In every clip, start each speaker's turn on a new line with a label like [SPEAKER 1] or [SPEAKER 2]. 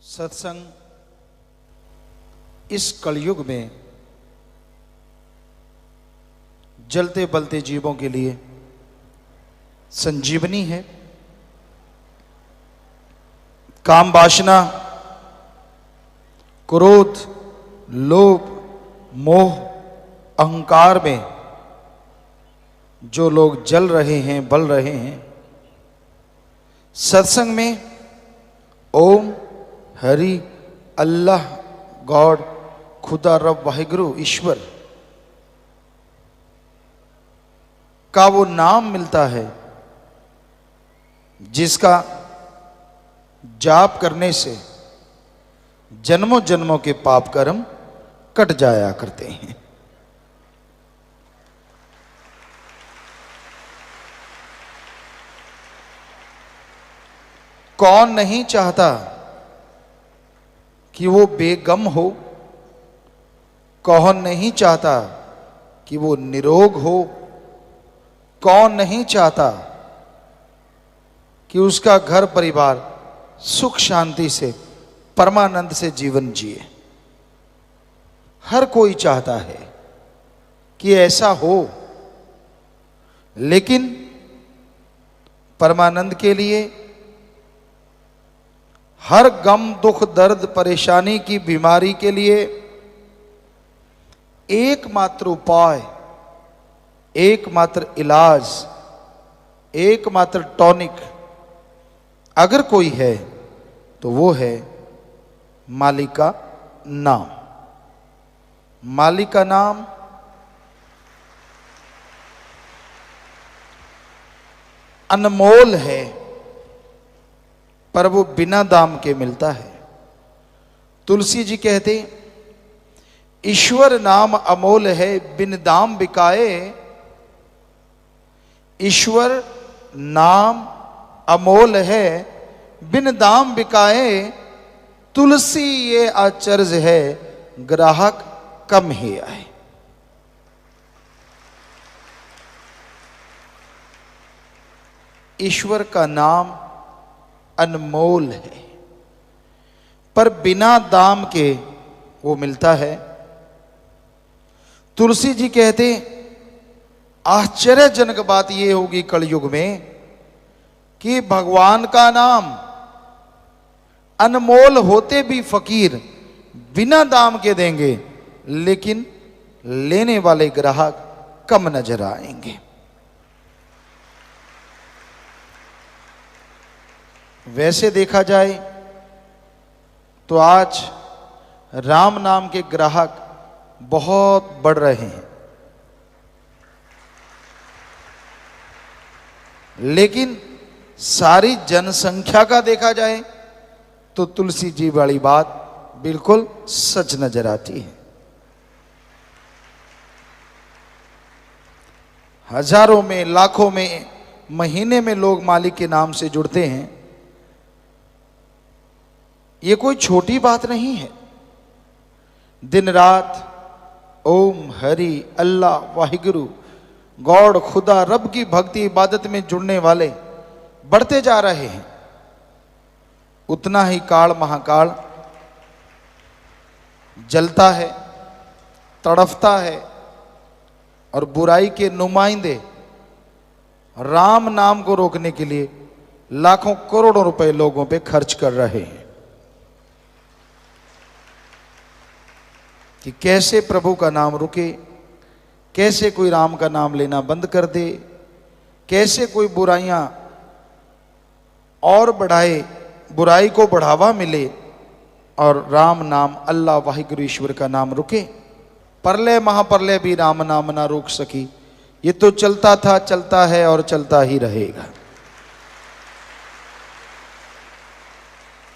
[SPEAKER 1] सत्संग इस कलयुग में जलते बलते जीवों के लिए संजीवनी है। काम वासना, क्रोध, लोभ, मोह, अहंकार में जो लोग जल रहे हैं, बल रहे हैं, सत्संग में ओम हरि अल्लाह गॉड खुदा रब वाहिगुरु ईश्वर का वो नाम मिलता है जिसका जाप करने से जन्मों जन्मों के पाप कर्म कट जाया करते हैं। कौन नहीं चाहता कि वो बेगम हो, कौन नहीं चाहता कि वो निरोग हो, कौन नहीं चाहता कि उसका घर परिवार सुख शांति से परमानंद से जीवन जिए। हर कोई चाहता है कि ऐसा हो, लेकिन परमानंद के लिए हर गम दुख दर्द परेशानी की बीमारी के लिए एकमात्र उपाय, एकमात्र इलाज, एकमात्र टॉनिक अगर कोई है तो वो है मालिक का नाम। मालिक का नाम अनमोल है, पर वो बिना दाम के मिलता है। तुलसी जी कहते ईश्वर नाम अमोल है, बिन दाम बिकाए। ईश्वर नाम अमोल है, बिन दाम बिकाए। तुलसी ये आचर्ज है, ग्राहक कम ही आए। ईश्वर का नाम अनमोल है, पर बिना दाम के वो मिलता है। तुलसी जी कहते आश्चर्यजनक बात ये होगी कलयुग में कि भगवान का नाम अनमोल होते भी फकीर बिना दाम के देंगे, लेकिन लेने वाले ग्राहक कम नजर आएंगे। वैसे देखा जाए तो आज राम नाम के ग्राहक बहुत बढ़ रहे हैं, लेकिन सारी जनसंख्या का देखा जाए तो तुलसी जी वाली बात बिल्कुल सच नजर आती है। हजारों में, लाखों में, महीने में लोग मालिक के नाम से जुड़ते हैं। ये कोई छोटी बात नहीं है। दिन रात ओम हरि अल्लाह वाहिगुरु गॉड खुदा रब की भक्ति इबादत में जुड़ने वाले बढ़ते जा रहे हैं। उतना ही काल महाकाल जलता है, तड़फता है, और बुराई के नुमाइंदे राम नाम को रोकने के लिए लाखों करोड़ों रुपए लोगों पे खर्च कर रहे हैं कि कैसे प्रभु का नाम रुके, कैसे कोई राम का नाम लेना बंद कर दे, कैसे कोई बुराइयां और बढ़ाए, बुराई को बढ़ावा मिले और राम नाम अल्लाह वाहिगुरु ईश्वर का नाम रुके। प्रलय महाप्रलय भी राम नाम ना रोक सकी। ये तो चलता था, चलता है और चलता ही रहेगा।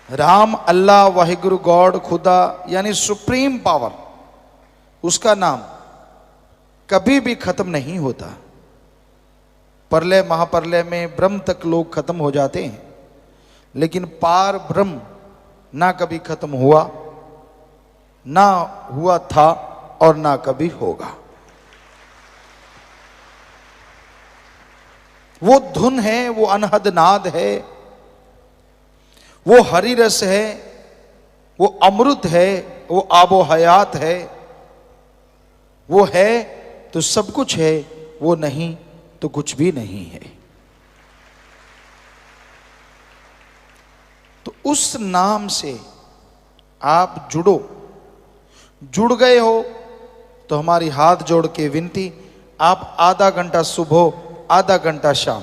[SPEAKER 1] राम अल्लाह वाहिगुरु गॉड खुदा यानी सुप्रीम पावर, उसका नाम कभी भी खत्म नहीं होता। प्रलय महाप्रलय में ब्रह्म तक लोग खत्म हो जाते हैं, लेकिन पार ब्रह्म ना कभी खत्म हुआ, ना हुआ था और ना कभी होगा। वो धुन है, वो अनहद नाद है, वो हरि रस है, वो अमृत है, वो आबो हयात है। वो है तो सब कुछ है, वो नहीं तो कुछ भी नहीं है। तो उस नाम से आप जुड़ो। जुड़ गए हो तो हमारी हाथ जोड़ के विनती, आप आधा घंटा सुबह आधा घंटा शाम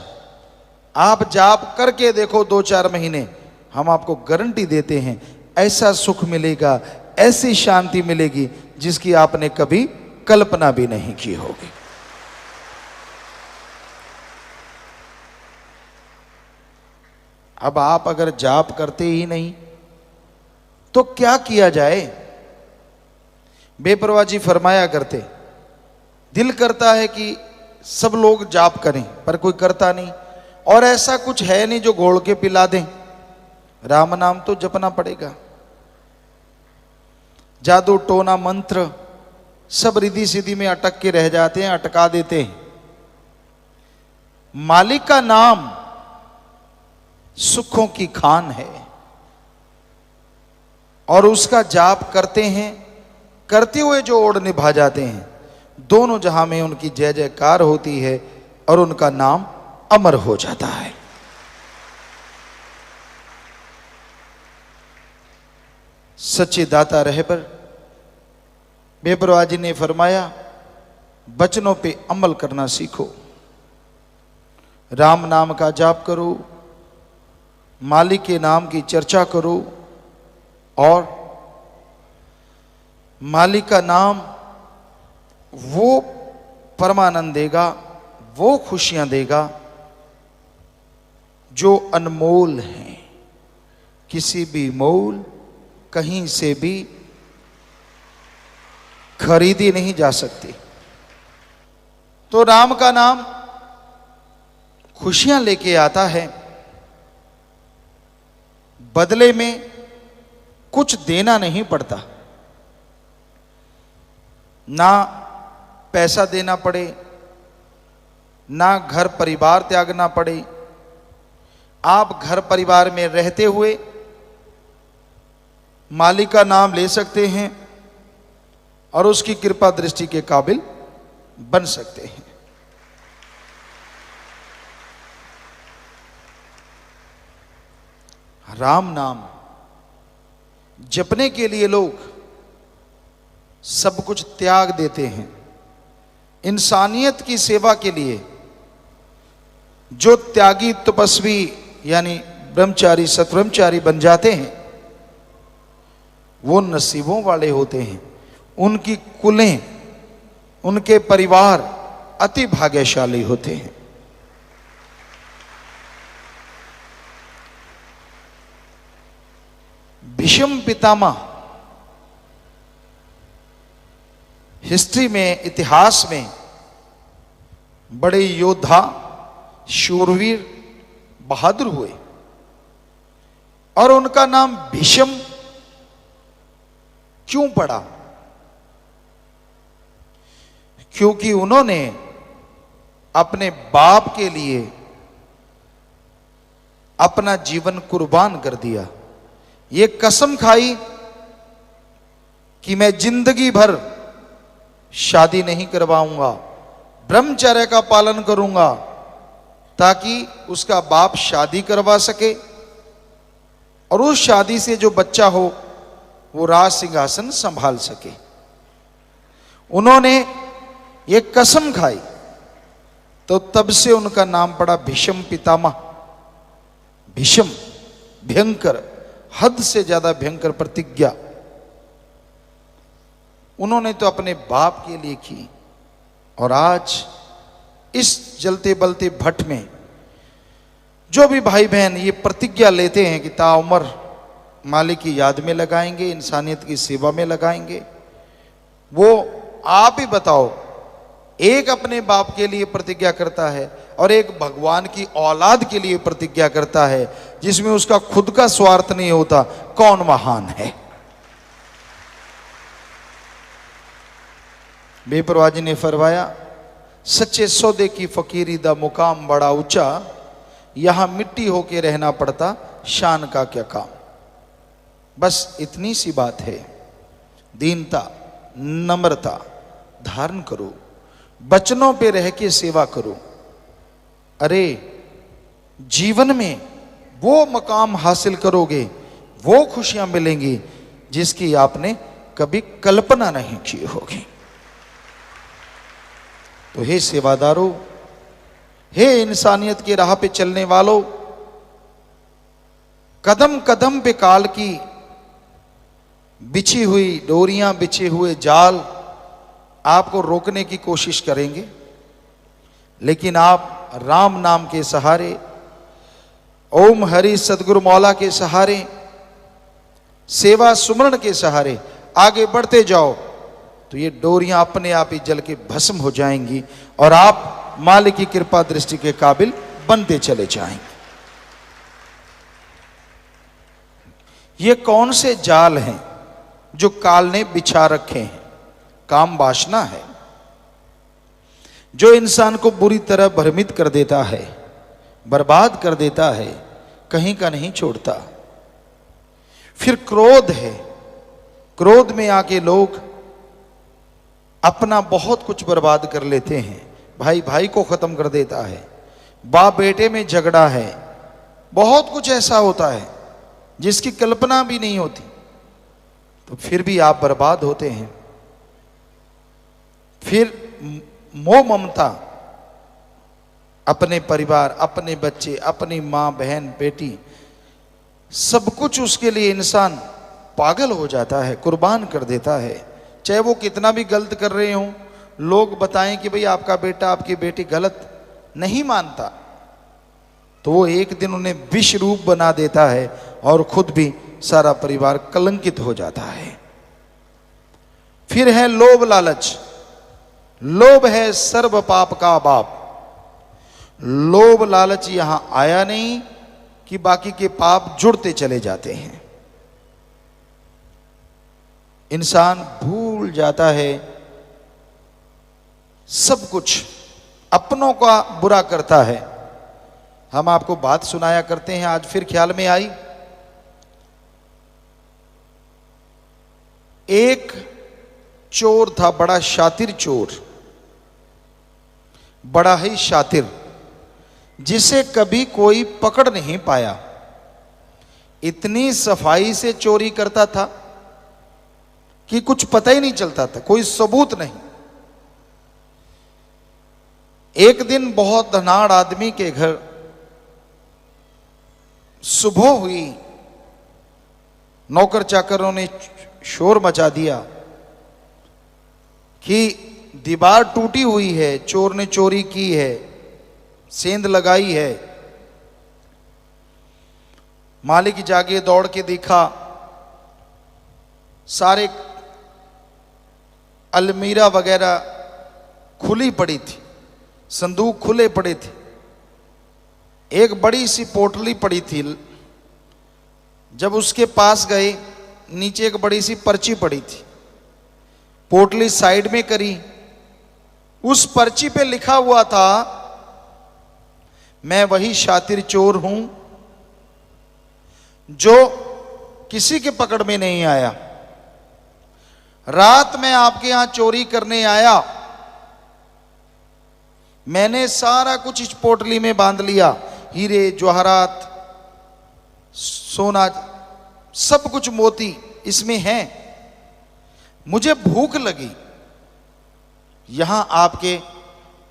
[SPEAKER 1] आप जाप करके देखो 2-4 महीने, हम आपको गारंटी देते हैं ऐसा सुख मिलेगा, ऐसी शांति मिलेगी जिसकी आपने कभी कल्पना भी नहीं की होगी। अब आप अगर जाप करते ही नहीं तो क्या किया जाए? बेपरवाह जी फरमाया करते, दिल करता है कि सब लोग जाप करें पर कोई करता नहीं, और ऐसा कुछ है नहीं जो घोल के पिला दें। राम नाम तो जपना पड़ेगा। जादू टोना मंत्र सब रिद्धि सिद्धि में अटक के रह जाते हैं, अटका देते हैं। मालिक का नाम सुखों की खान है, और उसका जाप करते हैं, करते हुए जो ओढ़ निभा जाते हैं, दोनों जहां में उनकी जय जयकार होती है और उनका नाम अमर हो जाता है। सच्चे दाता रहबर बेपरवाह जी ने फरमाया, बचनों पे अमल करना सीखो। राम नाम का जाप करो, मालिक के नाम की चर्चा करो, और मालिक का नाम वो परमानंद देगा, वो खुशियां देगा जो अनमोल हैं, किसी भी मोल कहीं से भी खरीदी नहीं जा सकती। तो राम का नाम खुशियां लेके आता है, बदले में कुछ देना नहीं पड़ता, ना पैसा देना पड़े, ना घर परिवार त्यागना पड़े। आप घर परिवार में रहते हुए मालिक का नाम ले सकते हैं और उसकी कृपा दृष्टि के काबिल बन सकते हैं। राम नाम जपने के लिए लोग सब कुछ त्याग देते हैं। इंसानियत की सेवा के लिए जो त्यागी तपस्वी यानी ब्रह्मचारी सतब्रह्मचारी बन जाते हैं, वो नसीबों वाले होते हैं। उनकी कुलें, उनके परिवार अति भाग्यशाली होते हैं। भीष्म पितामह हिस्ट्री में, इतिहास में बड़े योद्धा, शूरवीर, बहादुर हुए, और उनका नाम भीष्म क्यों पड़ा? क्योंकि उन्होंने अपने बाप के लिए अपना जीवन कुर्बान कर दिया। ये कसम खाई कि मैं जिंदगी भर शादी नहीं करवाऊंगा, ब्रह्मचर्य का पालन करूंगा, ताकि उसका बाप शादी करवा सके और उस शादी से जो बच्चा हो वो राज सिंहासन संभाल सके। उन्होंने ये कसम खाई, तो तब से उनका नाम पड़ा भीष्म पितामह। भीष्म भयंकर, हद से ज्यादा भयंकर प्रतिज्ञा उन्होंने तो अपने बाप के लिए की, और आज इस जलते बलते भट्ट में जो भी भाई बहन ये प्रतिज्ञा लेते हैं कि ताउम्र मालिक की याद में लगाएंगे, इंसानियत की सेवा में लगाएंगे, वो आप ही बताओ, एक अपने बाप के लिए प्रतिज्ञा करता है और एक भगवान की औलाद के लिए प्रतिज्ञा करता है, जिसमें उसका खुद का स्वार्थ नहीं होता, कौन महान है? बेपरवाह जी ने फरमाया, सच्चे सौदे की फकीरी दा मुकाम बड़ा ऊंचा, यहां मिट्टी होके रहना पड़ता, शान का क्या काम। बस इतनी सी बात है, दीनता नम्रता धारण करो, बचनों पे रह के सेवा करो। अरे जीवन में वो मकाम हासिल करोगे, वो खुशियां मिलेंगी जिसकी आपने कभी कल्पना नहीं की होगी। तो हे सेवादारों, हे इंसानियत की राह पे चलने वालों, कदम कदम पे काल की बिछी हुई डोरियां, बिछे हुए जाल आपको रोकने की कोशिश करेंगे, लेकिन आप राम नाम के सहारे, ओम हरि सदगुरु मौला के सहारे, सेवा सुमरण के सहारे आगे बढ़ते जाओ तो ये डोरियां अपने आप ही जल के भस्म हो जाएंगी और आप मालिक की कृपा दृष्टि के काबिल बनते चले जाएंगे। ये कौन से जाल हैं जो काल ने बिछा रखे हैं? काम वासना है जो इंसान को बुरी तरह भ्रमित कर देता है, बर्बाद कर देता है, कहीं का नहीं छोड़ता। फिर क्रोध है, क्रोध में आके लोग अपना बहुत कुछ बर्बाद कर लेते हैं, भाई भाई को खत्म कर देता है, बाप बेटे में झगड़ा है, बहुत कुछ ऐसा होता है जिसकी कल्पना भी नहीं होती, तो फिर भी आप बर्बाद होते हैं। फिर मोह ममता, अपने परिवार, अपने बच्चे, अपनी मां बहन बेटी, सब कुछ उसके लिए इंसान पागल हो जाता है, कुर्बान कर देता है। चाहे वो कितना भी गलत कर रहे हो, लोग बताएं कि भाई आपका बेटा आपकी बेटी गलत, नहीं मानता तो वो एक दिन उन्हें विष रूप बना देता है और खुद भी सारा परिवार कलंकित हो जाता है। फिर है लोभ लालच। लोभ है सर्व पाप का बाप। लोभ लालच यहां आया नहीं कि बाकी के पाप जुड़ते चले जाते हैं। इंसान भूल जाता है सब कुछ, अपनों का बुरा करता है। हम आपको बात सुनाया करते हैं, आज फिर ख्याल में आई। एक चोर था, बड़ा शातिर चोर, बड़ा ही शातिर, जिसे कभी कोई पकड़ नहीं पाया। इतनी सफाई से चोरी करता था कि कुछ पता ही नहीं चलता था, कोई सबूत नहीं। एक दिन बहुत धनाढ़ आदमी के घर सुबह हुई, नौकर चाकरों ने शोर मचा दिया कि दीवार टूटी हुई है, चोर ने चोरी की है, सेंध लगाई है। मालिक जागे, दौड़ के देखा, सारे अलमीरा वगैरह खुली पड़ी थी, संदूक खुले पड़े थे, एक बड़ी सी पोटली पड़ी थी। जब उसके पास गए, नीचे एक बड़ी सी पर्ची पड़ी थी, पोटली साइड में करी, उस पर्ची पे लिखा हुआ था, मैं वही शातिर चोर हूं जो किसी के पकड़ में नहीं आया। रात में आपके यहां चोरी करने आया, मैंने सारा कुछ इस पोटली में बांध लिया, हीरे जवाहरात सोना सब कुछ मोती इसमें हैं। मुझे भूख लगी, यहां आपके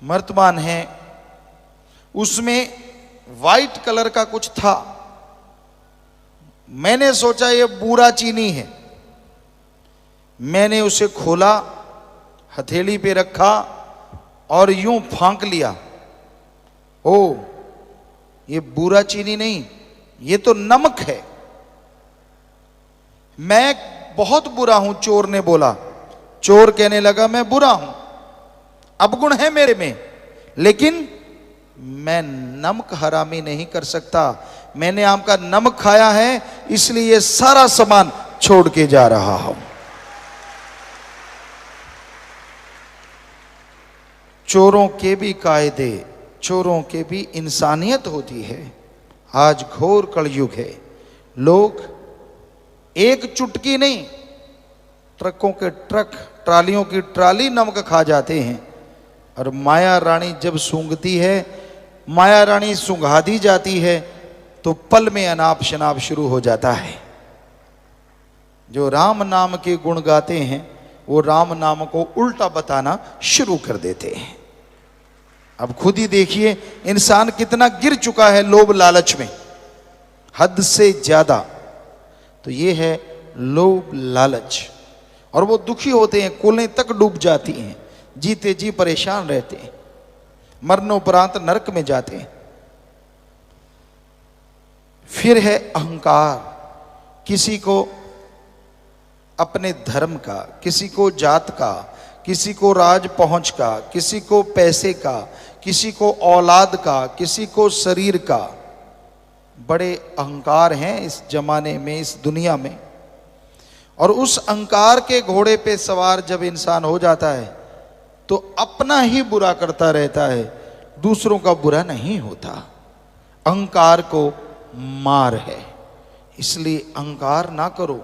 [SPEAKER 1] मर्तबान हैं, उसमें वाइट कलर का कुछ था, मैंने सोचा ये बूरा चीनी है। मैंने उसे खोला, हथेली पे रखा और यूं फांक लिया, ओ ये बूरा चीनी नहीं, ये तो नमक है। मैं बहुत बुरा हूं, चोर ने बोला। चोर कहने लगा, मैं बुरा हूं, अवगुण है मेरे में, लेकिन मैं नमक हरामी नहीं कर सकता। मैंने आपका नमक खाया है, इसलिए ये सारा सामान छोड़ के जा रहा हूं। चोरों के भी कायदे, चोरों के भी इंसानियत होती है। आज घोर कलयुग है, लोग एक चुटकी नहीं, ट्रकों के ट्रक, ट्रालियों की ट्राली नमक खा जाते हैं। और माया रानी जब सूंघती है, माया रानी सूंघा दी जाती है, तो पल में अनाप शनाप शुरू हो जाता है। जो राम नाम के गुण गाते हैं वो राम नाम को उल्टा बताना शुरू कर देते हैं। अब खुद ही देखिए इंसान कितना गिर चुका है लोभ लालच में, हद से ज्यादा। तो ये है लोभ लालच, और वो दुखी होते हैं, कुलें तक डूब जाती हैं, जीते जी परेशान रहते हैं, मरणोपरांत नरक में जाते हैं। फिर है अहंकार, किसी को अपने धर्म का, किसी को जात का, किसी को राज पहुंच का, किसी को पैसे का, किसी को औलाद का, किसी को शरीर का। बड़े अहंकार हैं इस जमाने में, इस दुनिया में। और उस अहंकार के घोड़े पे सवार जब इंसान हो जाता है तो अपना ही बुरा करता रहता है, दूसरों का बुरा नहीं होता। अहंकार को मार है, इसलिए अहंकार ना करो।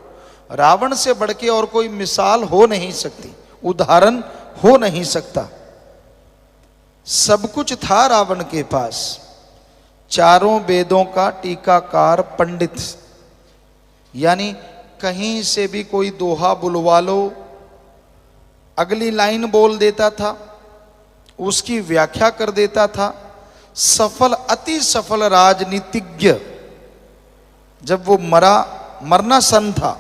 [SPEAKER 1] रावण से बढ़ के और कोई मिसाल हो नहीं सकती, उदाहरण हो नहीं सकता। सब कुछ था रावण के पास, चारों वेदों का टीकाकार पंडित, यानी कहीं से भी कोई दोहा बुलवा लो, अगली लाइन बोल देता था, उसकी व्याख्या कर देता था। सफल, अति सफल राजनीतिज्ञ। जब वो मरना सन था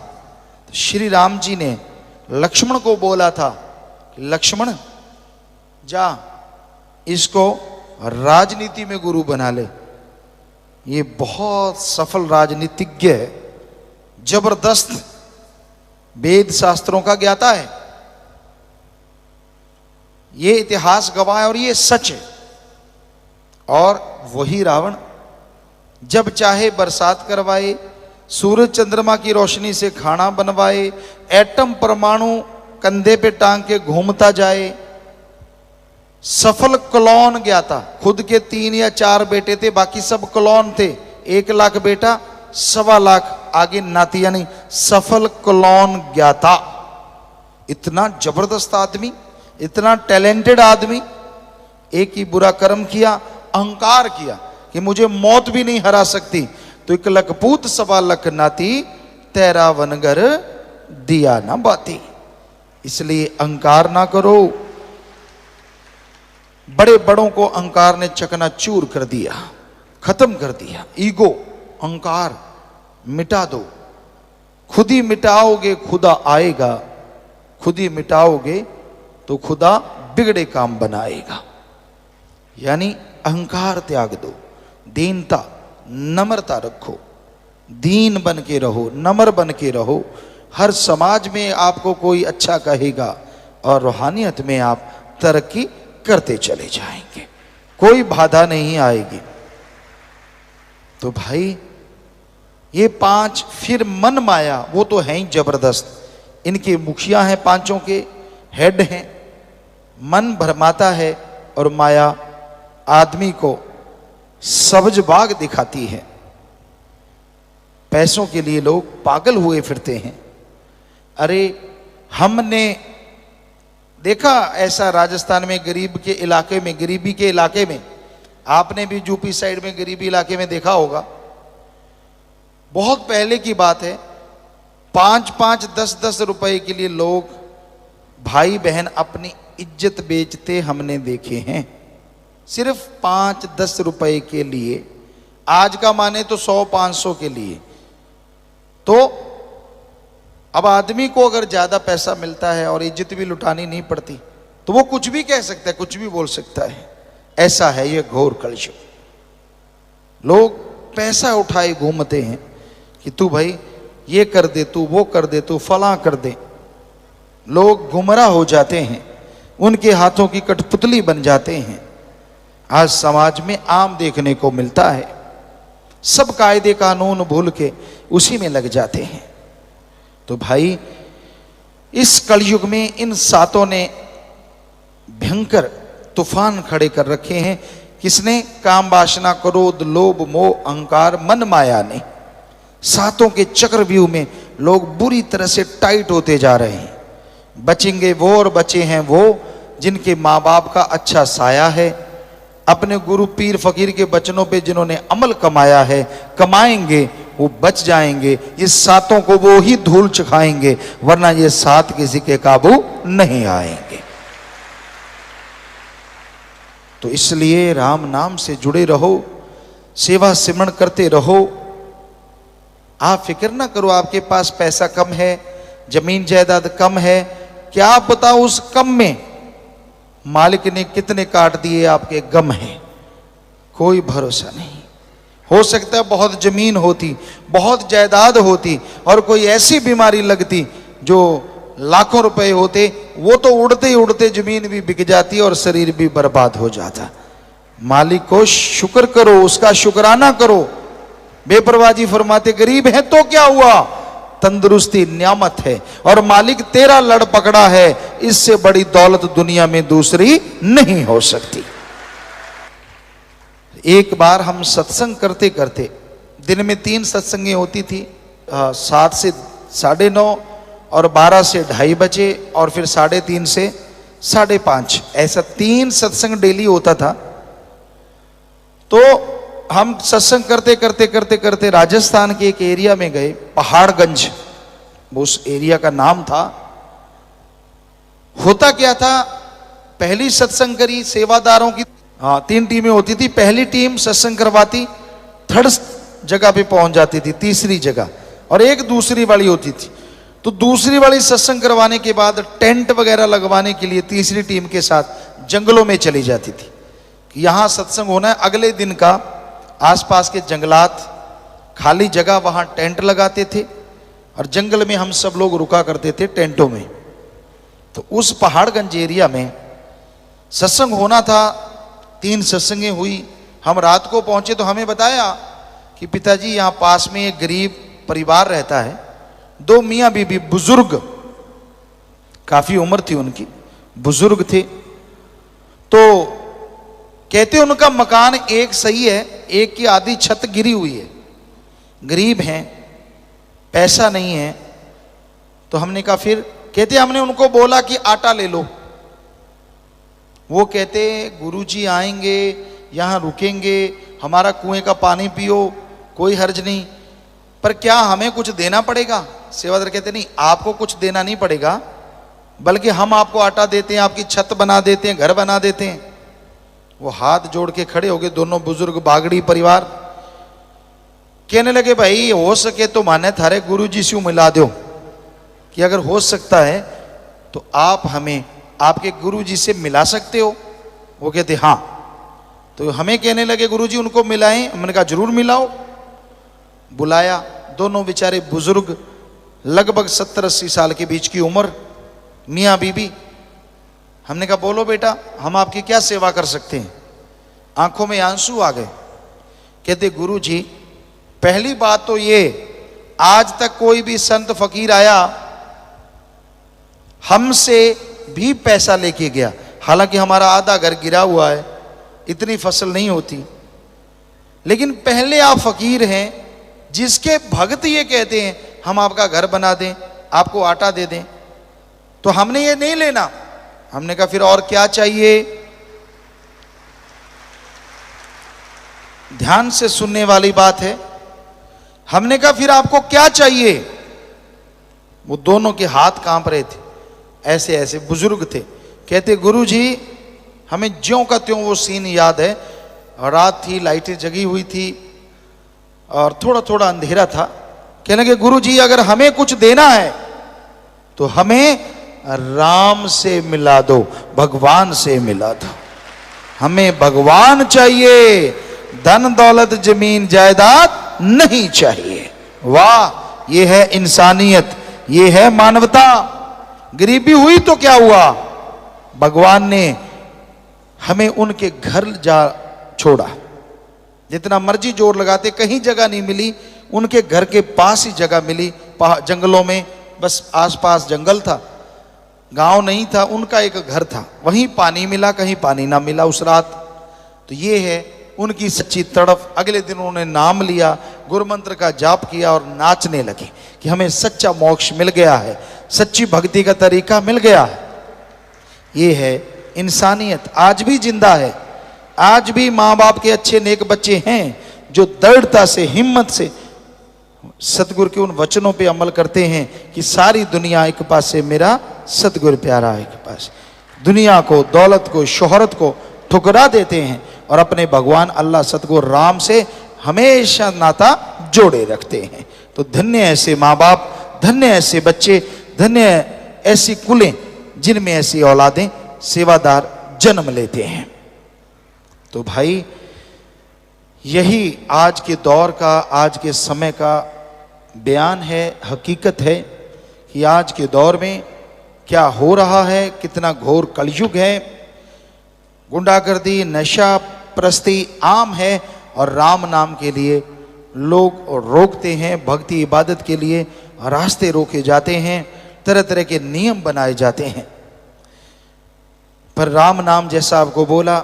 [SPEAKER 1] तो श्री राम जी ने लक्ष्मण को बोला था कि लक्ष्मण जा इसको राजनीति में गुरु बना ले। ये बहुत सफल राजनीतिज्ञ है, जबरदस्त वेद शास्त्रों का ज्ञाता है, ये इतिहास गवाह है और ये सच है। और वही रावण जब चाहे बरसात करवाए, सूरज चंद्रमा की रोशनी से खाना बनवाए, एटम परमाणु कंधे पे टांग के घूमता जाए। सफल क्लोन ज्ञाता, खुद के 3 या 4 बेटे थे, बाकी सब क्लोन थे। 1 लाख बेटा, 1.25 लाख आगे नाती, यानी सफल क्लोन ज्ञाता। इतना जबरदस्त आदमी, इतना टैलेंटेड आदमी, एक ही बुरा कर्म किया, अहंकार किया कि मुझे मौत भी नहीं हरा सकती। तो 1 लख पूत 1.25 लाख नाती, तेरा वनगर दिया ना बाती। इसलिए अहंकार ना करो। बड़े बड़ों को अहंकार ने चकनाचूर कर दिया, खत्म कर दिया। ईगो, अहंकार मिटा दो। खुद ही मिटाओगे खुदा आएगा, खुद ही मिटाओगे तो खुदा बिगड़े काम बनाएगा। यानी अहंकार त्याग दो, दीनता, नम्रता रखो, दीन बन के रहो, नम्र बन के रहो। हर समाज में आपको कोई अच्छा कहेगा और रूहानियत में आप तरक्की करते चले जाएंगे, कोई बाधा नहीं आएगी। तो भाई ये 5, फिर मन माया, वो तो है ही जबरदस्त। इनके मुखिया हैं, 5 के हेड हैं। मन भरमाता है और माया आदमी को सब्ज बाग दिखाती है। पैसों के लिए लोग पागल हुए फिरते हैं। अरे हमने देखा ऐसा राजस्थान में, गरीब के इलाके में, गरीबी के इलाके में, आपने भी यूपी साइड में गरीबी इलाके में देखा होगा। बहुत पहले की बात है, 5-5, 10-10 रुपए के लिए लोग, भाई बहन अपनी इज्जत बेचते हमने देखे हैं, सिर्फ 5-10 रुपए के लिए। आज का माने तो 100-500 के लिए। तो अब आदमी को अगर ज्यादा पैसा मिलता है और इज्जत भी लुटानी नहीं पड़ती तो वो कुछ भी कह सकता है, कुछ भी बोल सकता है। ऐसा है ये घोर कलयुग। लोग पैसा उठाए घूमते हैं कि तू भाई ये कर दे, तू वो कर दे, तू फलां कर दे। लोग गुमराह हो जाते हैं, उनके हाथों की कठपुतली बन जाते हैं। आज समाज में आम देखने को मिलता है। सब कायदे कानून भूल के उसी में लग जाते हैं। तो भाई इस कलयुग में इन 7 ने भयंकर तूफान खड़े कर रखे हैं। किसने? काम वासना, क्रोध, लोभ, मोह, अहंकार, मन माया ने 7 के चक्रव्यूह में लोग बुरी तरह से टाइट होते जा रहे हैं। बचेंगे वो और बचे हैं वो जिनके माँ बाप का अच्छा साया है, अपने गुरु पीर फकीर के वचनों पे जिन्होंने अमल कमाया है, कमाएंगे वो बच जाएंगे। ये सातों को वो ही धूल चखाएंगे, वरना ये सात किसी के काबू नहीं आएंगे। तो इसलिए राम नाम से जुड़े रहो, सेवा सिमरण करते रहो। आप फिक्र ना करो आपके पास पैसा कम है, जमीन जायदाद कम है, क्या आप बताओ उस कम में मालिक ने कितने काट दिए आपके गम है, कोई भरोसा नहीं। हो सकता है बहुत जमीन होती, बहुत जायदाद होती और कोई ऐसी बीमारी लगती जो लाखों रुपए होते, वो तो उड़ते ही उड़ते जमीन भी बिक जाती और शरीर भी बर्बाद हो जाता। मालिक को शुक्र करो, उसका शुक्राना करो। बेपरवाजी फरमाते गरीब है तो क्या हुआ, तंदुरुस्ती नियामत है और मालिक तेरा लड़ पकड़ा है, इससे बड़ी दौलत दुनिया में दूसरी नहीं हो सकती। एक बार हम सत्संग करते करते, दिन में 3 सत्संगें होती थी, 7 से 9:30 और 12 से 2:30 बजे और फिर 3:30 से 5:30, ऐसा 3 सत्संग डेली होता था। तो हम सत्संग करते करते करते करते राजस्थान के एक एरिया में गए, पहाड़गंज उस एरिया का नाम था। होता क्या था, पहली सत्संग करी सेवादारों की 3 टीमें होती थी। पहली टीम सत्संग करवाती, 3rd जगह पे पहुंच जाती थी, 3री जगह, और एक दूसरी वाली होती थी। तो दूसरी वाली सत्संग करवाने के बाद टेंट वगैरह लगवाने के लिए तीसरी टीम के साथ जंगलों में चली जाती थी कि यहां सत्संग होना है। अगले दिन का आसपास के जंगलात, खाली जगह, वहां टेंट लगाते थे और जंगल में हम सब लोग रुका करते थे टेंटों में। तो उस पहाड़गंज एरिया में सत्संग होना था, 3 सत्संगें हुई। हम रात को पहुंचे तो हमें बताया कि पिताजी यहाँ पास में एक गरीब परिवार रहता है, 2 मियाँ बीबी, बुजुर्ग, काफी उम्र थी उनकी, बुजुर्ग थे। तो कहते उनका मकान एक सही है, एक की आधी छत गिरी हुई है, गरीब हैं, पैसा नहीं है। तो हमने कहा फिर, कहते हमने उनको बोला कि आटा ले लो। वो कहते गुरुजी आएंगे, यहाँ रुकेंगे, हमारा कुएं का पानी पियो, कोई हर्ज नहीं, पर क्या हमें कुछ देना पड़ेगा? सेवादार कहते नहीं, आपको कुछ देना नहीं पड़ेगा, बल्कि हम आपको आटा देते हैं, आपकी छत बना देते हैं, घर बना देते हैं। वो हाथ जोड़ के खड़े हो गए, दोनों बुजुर्ग बागड़ी परिवार। कहने लगे भाई हो सके तो माने थारे गुरुजी से मिला दो, कि अगर हो सकता है तो आप हमें आपके गुरुजी से मिला सकते हो। वो कहते हाँ। तो हमें कहने लगे गुरुजी उनको मिलाएं। हमने कहा जरूर मिलाओ। बुलाया, दोनों बेचारे बुजुर्ग, लगभग 70-80 साल के बीच की उम्र, मियाँ बीबी। हमने कहा बोलो बेटा, हम आपकी क्या सेवा कर सकते हैं? आंखों में आंसू आ गए। कहते गुरुजी पहली बात तो ये, आज तक कोई भी संत फकीर आया हमसे भी पैसा लेके गया, हालांकि हमारा आधा घर गिरा हुआ है, इतनी फसल नहीं होती, लेकिन पहले आप फकीर हैं जिसके भक्त ये कहते हैं हम आपका घर बना दें, आपको आटा दे दें, तो हमने ये नहीं लेना। हमने कहा फिर और क्या चाहिए? ध्यान से सुनने वाली बात है। हमने कहा फिर आपको क्या चाहिए? वो दोनों के हाथ कांप रहे थे, ऐसे ऐसे बुजुर्ग थे। कहते गुरुजी हमें ज्यों का त्यों वो सीन याद है, रात थी, लाइटें जगी हुई थी और थोड़ा थोड़ा अंधेरा था। कहने लगे गुरुजी अगर हमें कुछ देना है तो हमें राम से मिला दो, भगवान से मिला दो, हमें भगवान चाहिए, धन दौलत जमीन जायदाद नहीं चाहिए। वाह, ये है इंसानियत, ये है मानवता। गरीबी हुई तो क्या हुआ, भगवान ने हमें उनके घर जा छोड़ा। जितना मर्जी जोर लगाते कहीं जगह नहीं मिली, उनके घर के पास ही जगह मिली, जंगलों में, बस आसपास जंगल था, गांव नहीं था, उनका एक घर था, वहीं पानी मिला, कहीं पानी ना मिला उस रात। तो ये है उनकी सच्ची तड़फ। अगले दिन उन्होंने नाम लिया, गुरु मंत्र का जाप किया और नाचने लगे कि हमें सच्चा मोक्ष मिल गया है, सच्ची भक्ति का तरीका मिल गया है। ये है इंसानियत, आज भी जिंदा है। आज भी माँ बाप के अच्छे नेक बच्चे हैं जो दृढ़ता से, हिम्मत से सतगुरु के उन वचनों पे अमल करते हैं कि सारी दुनिया एक पास से, मेरा सतगुरु प्यारा एक पास। दुनिया को, दौलत को, शोहरत को ठुकरा देते हैं और अपने भगवान अल्लाह सतगुरु राम से हमेशा नाता जोड़े रखते हैं। तो धन्य ऐसे माँ बाप, धन्य ऐसे बच्चे, धन्य ऐसी कुलें जिनमें ऐसी औलादें सेवादार जन्म लेते हैं। तो भाई यही आज के दौर का, आज के समय का बयान है, हकीकत है कि आज के दौर में क्या हो रहा है, कितना घोर कलयुग है। गुंडागर्दी, नशा प्रस्ती आम है और राम नाम के लिए लोग रोकते हैं, भक्ति इबादत के लिए रास्ते रोके जाते हैं, तरह तरह के नियम बनाए जाते हैं। पर राम नाम जैसा आपको बोला,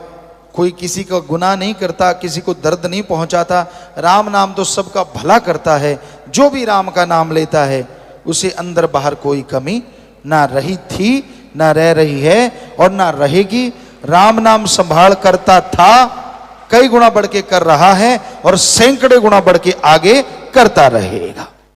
[SPEAKER 1] कोई किसी का गुनाह नहीं करता, किसी को दर्द नहीं पहुंचाता। राम नाम तो सबका भला करता है। जो भी राम का नाम लेता है उसे अंदर बाहर कोई कमी ना रही थी, ना रह रही है और ना रहेगी। राम नाम संभाल करता था, कई गुना बढ़ के कर रहा है और सैकड़े गुना बढ़ के आगे करता रहेगा।